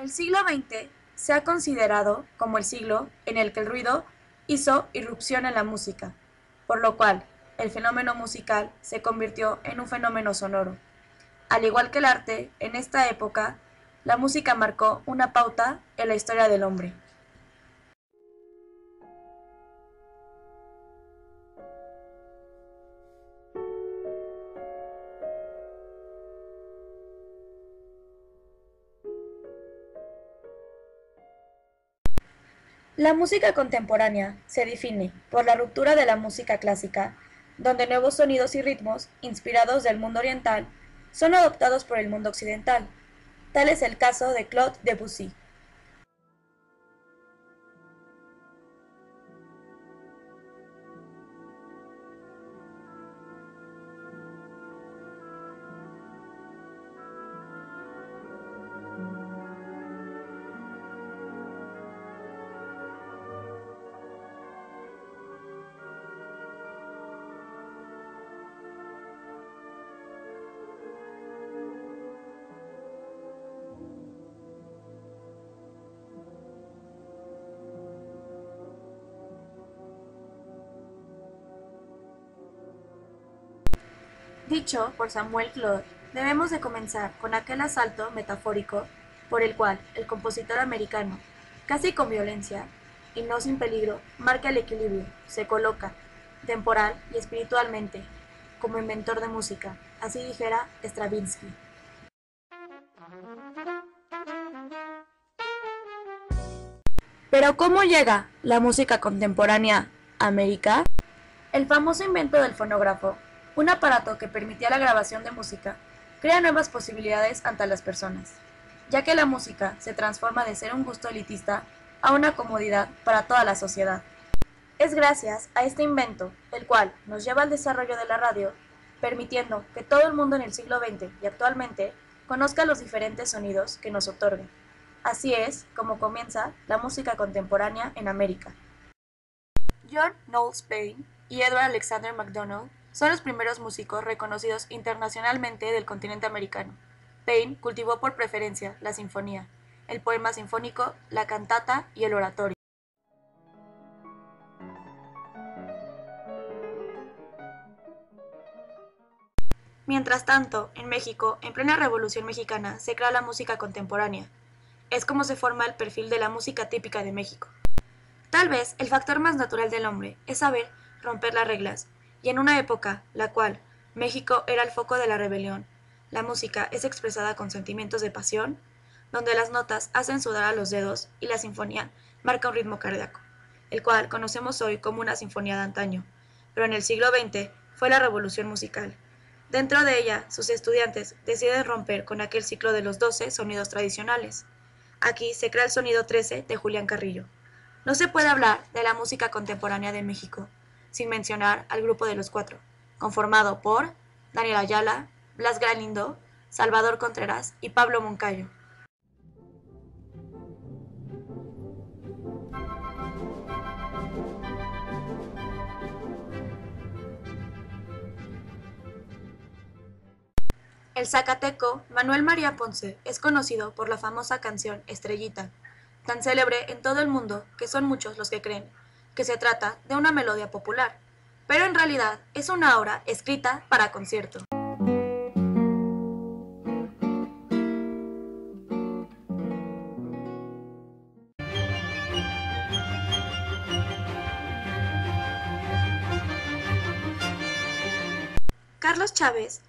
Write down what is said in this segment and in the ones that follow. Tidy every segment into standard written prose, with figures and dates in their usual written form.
El siglo XX se ha considerado como el siglo en el que el ruido hizo irrupción en la música, por lo cual el fenómeno musical se convirtió en un fenómeno sonoro. Al igual que el arte, en esta época, la música marcó una pauta en la historia del hombre. La música contemporánea se define por la ruptura de la música clásica, donde nuevos sonidos y ritmos, inspirados del mundo oriental, son adoptados por el mundo occidental. Tal es el caso de Claude Debussy. Dicho por Samuel Claude, debemos de comenzar con aquel asalto metafórico por el cual el compositor americano, casi con violencia y no sin peligro, marca el equilibrio, se coloca, temporal y espiritualmente, como inventor de música, así dijera Stravinsky. Pero ¿cómo llega la música contemporánea a América? El famoso invento del fonógrafo, un aparato que permitía la grabación de música, crea nuevas posibilidades ante las personas, ya que la música se transforma de ser un gusto elitista a una comodidad para toda la sociedad. Es gracias a este invento, el cual nos lleva al desarrollo de la radio, permitiendo que todo el mundo en el siglo XX y actualmente conozca los diferentes sonidos que nos otorgan. Así es como comienza la música contemporánea en América. John Knowles Paine y Edward Alexander MacDonald son los primeros músicos reconocidos internacionalmente del continente americano. Paine cultivó por preferencia la sinfonía, el poema sinfónico, la cantata y el oratorio. Mientras tanto, en México, en plena Revolución Mexicana, se crea la música contemporánea. Es como se forma el perfil de la música típica de México. Tal vez el factor más natural del hombre es saber romper las reglas, y en una época, la cual México era el foco de la rebelión, la música es expresada con sentimientos de pasión, donde las notas hacen sudar a los dedos y la sinfonía marca un ritmo cardíaco, el cual conocemos hoy como una sinfonía de antaño, pero en el siglo XX fue la revolución musical. Dentro de ella, sus estudiantes deciden romper con aquel ciclo de los 12 sonidos tradicionales. Aquí se crea el sonido 13 de Julián Carrillo. No se puede hablar de la música contemporánea de México sin mencionar al Grupo de los Cuatro, conformado por Daniel Ayala, Blas Galindo, Salvador Contreras y Pablo Moncayo. El zacateco Manuel María Ponce es conocido por la famosa canción Estrellita, tan célebre en todo el mundo que son muchos los que creen que se trata de una melodía popular, pero en realidad es una obra escrita para concierto. Carlos Chávez,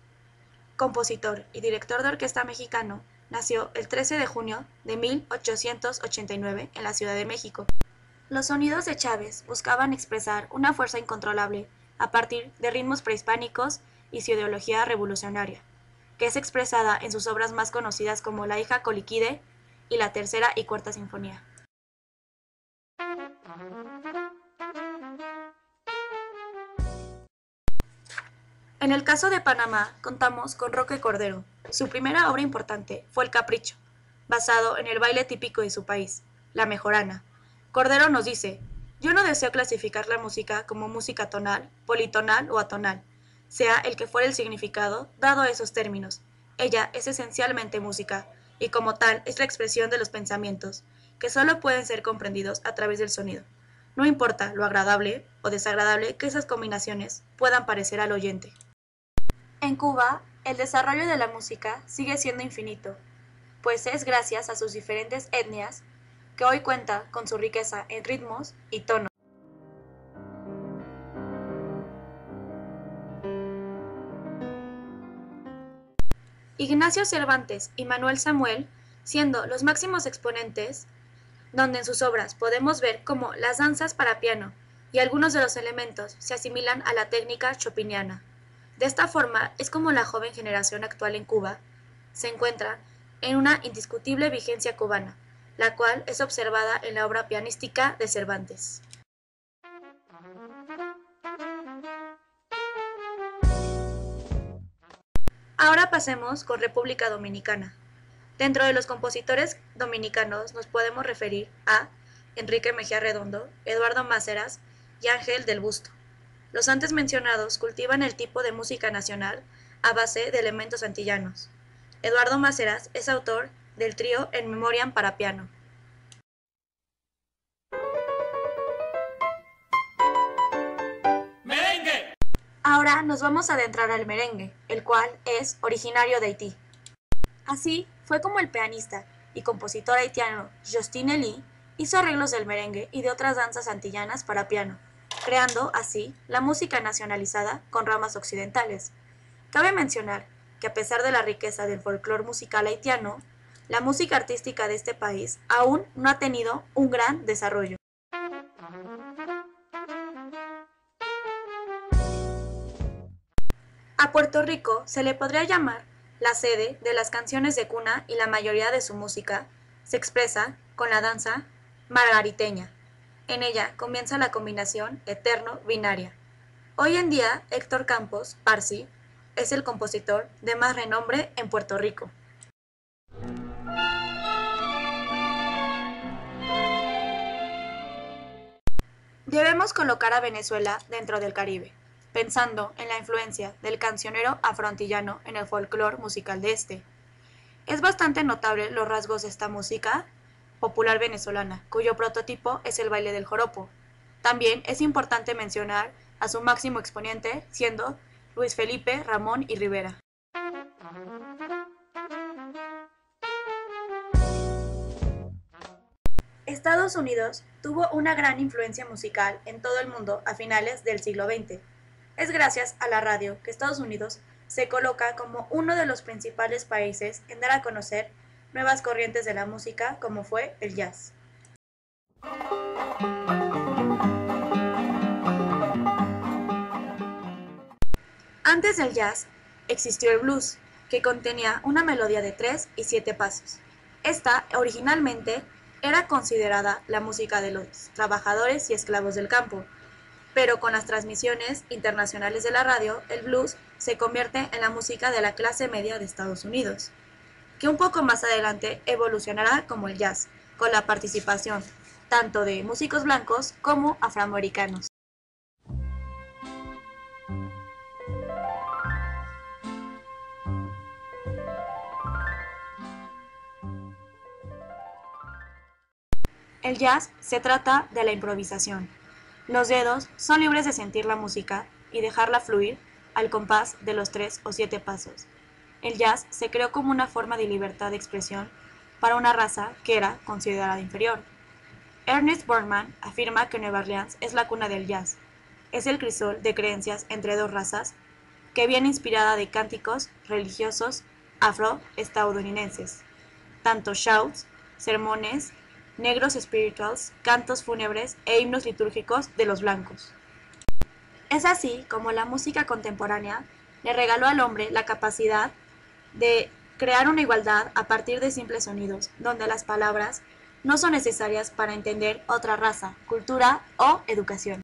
compositor y director de orquesta mexicano, nació el 13 de junio de 1889 en la Ciudad de México. Los sonidos de Chávez buscaban expresar una fuerza incontrolable a partir de ritmos prehispánicos y su ideología revolucionaria, que es expresada en sus obras más conocidas como La hija Coliquide y la Tercera y Cuarta Sinfonía. En el caso de Panamá, contamos con Roque Cordero. Su primera obra importante fue El Capricho, basado en el baile típico de su país, la mejorana. Cordero nos dice: yo no deseo clasificar la música como música tonal, politonal o atonal, sea el que fuera el significado dado a esos términos. Ella es esencialmente música, y como tal es la expresión de los pensamientos, que solo pueden ser comprendidos a través del sonido. No importa lo agradable o desagradable que esas combinaciones puedan parecer al oyente. En Cuba, el desarrollo de la música sigue siendo infinito, pues es gracias a sus diferentes etnias que hoy cuenta con su riqueza en ritmos y tonos. Ignacio Cervantes y Manuel Samuel, siendo los máximos exponentes, donde en sus obras podemos ver cómo las danzas para piano y algunos de los elementos se asimilan a la técnica chopiniana. De esta forma es como la joven generación actual en Cuba se encuentra en una indiscutible vigencia cubana, la cual es observada en la obra pianística de Cervantes. Ahora pasemos con República Dominicana. Dentro de los compositores dominicanos nos podemos referir a Enrique Mejía Redondo, Eduardo Máceras y Ángel del Busto. Los antes mencionados cultivan el tipo de música nacional a base de elementos antillanos. Eduardo Máceras es autor del trío En Memoriam para piano. ¡Merengue! Ahora nos vamos a adentrar al merengue, el cual es originario de Haití. Así fue como el pianista y compositor haitiano Justin Elie hizo arreglos del merengue y de otras danzas antillanas para piano, creando así la música nacionalizada con ramas occidentales. Cabe mencionar que a pesar de la riqueza del folclore musical haitiano, la música artística de este país aún no ha tenido un gran desarrollo. A Puerto Rico se le podría llamar la sede de las canciones de cuna y la mayoría de su música se expresa con la danza margariteña. En ella comienza la combinación eterno-binaria. Hoy en día, Héctor Campos, Parsi, es el compositor de más renombre en Puerto Rico. Debemos colocar a Venezuela dentro del Caribe, pensando en la influencia del cancionero afroantillano en el folclore musical de este. Es bastante notable los rasgos de esta música popular venezolana, cuyo prototipo es el baile del joropo. También es importante mencionar a su máximo exponente, siendo Luis Felipe, Ramón y Rivera. Estados Unidos tuvo una gran influencia musical en todo el mundo a finales del siglo XX. Es gracias a la radio que Estados Unidos se coloca como uno de los principales países en dar a conocer nuevas corrientes de la música como fue el jazz. Antes del jazz existió el blues, que contenía una melodía de 3 y 7 pasos. Esta originalmente era considerada la música de los trabajadores y esclavos del campo, pero con las transmisiones internacionales de la radio, el blues se convierte en la música de la clase media de Estados Unidos, que un poco más adelante evolucionará como el jazz, con la participación tanto de músicos blancos como afroamericanos. El jazz se trata de la improvisación. Los dedos son libres de sentir la música y dejarla fluir al compás de los 3 o 7 pasos. El jazz se creó como una forma de libertad de expresión para una raza que era considerada inferior. Ernest Borgnine afirma que Nueva Orleans es la cuna del jazz. Es el crisol de creencias entre dos razas que viene inspirada de cánticos religiosos afroestadounidenses, tanto shouts, sermones, negros spirituals, cantos fúnebres e himnos litúrgicos de los blancos. Es así como la música contemporánea le regaló al hombre la capacidad de crear una igualdad a partir de simples sonidos, donde las palabras no son necesarias para entender otra raza, cultura o educación.